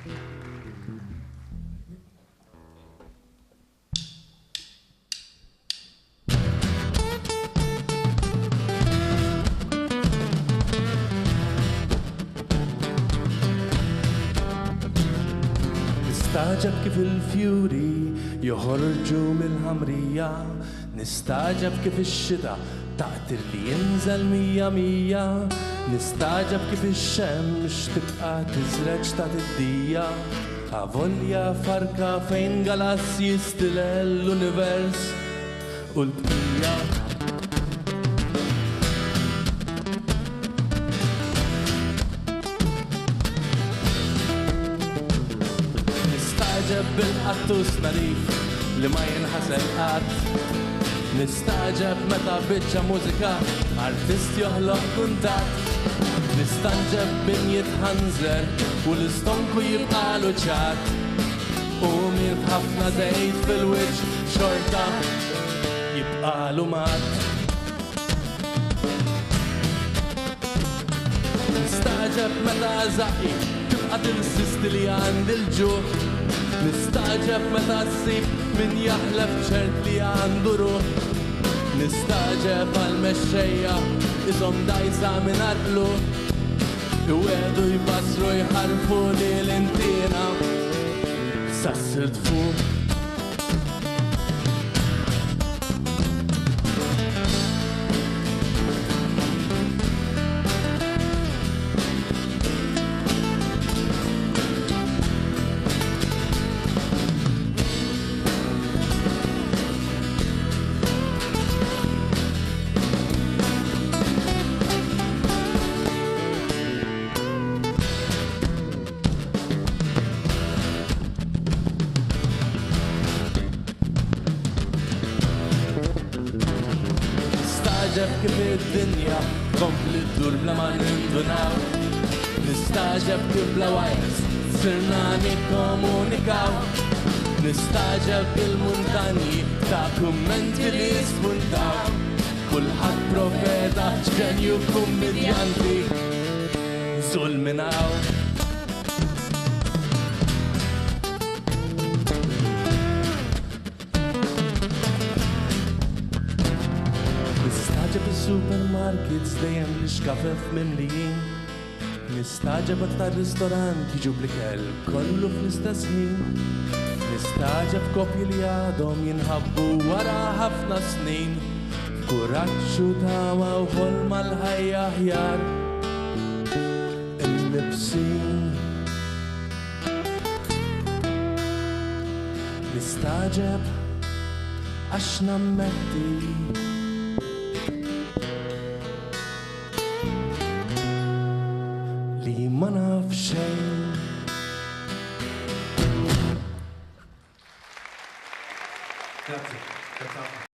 Nistaġab kif il-fjuri joħorġu mill-ħamrija, nistaġab kif ix-xita taqtir li jinżel mija mija, nistaġab kif ix-xemx tibqa' tiżreġ ta' tiddija, avolja farka fejn galassi jistilel l-univers u l-bqija. Nistaġab bil-qattus narif li ma jinħasel qatt, nistaġab meta biċċa mużika artist joħloq kuntatt, nistaġab min jitħanżer u l-istonku jibqalu ċat, u min b'ħafna żejt fil-wiċċ xorta jibqalu mat. Nistaġab meta żaqi tibqa' tinsisti li għandi l-ġuħ, nistaġab meta ssib min jaħlef ċert li għandu ruħ, nistaġab għal-mexxejja isom dajsa minn għadlu, iwedu jbassru jħarfu li l-intina sassirt fuq. Nistaġab kif id-dinja kompli d-dur bla ma nindunaw, nistaġab kif bla wajs sirna nikkomunikaw, nistaġab il-muntanji ta' kummenti li spuntaw, kulħadd profeta ġenju kummedjanti zulminaw. Nistaġab il-supermarkets dejjem li xkafef mimlijin, nistaġab ta' ristorant jiġu bl-ikel kollu fl-istess ħin, nistaġab kopji li għadhom jinħabbu wara ħafna snin, kuraġġ u tama u ħolma l-ħajja aħjar imnibsin. Nistaġab għax nammetti li ma naf xejn. Grazie.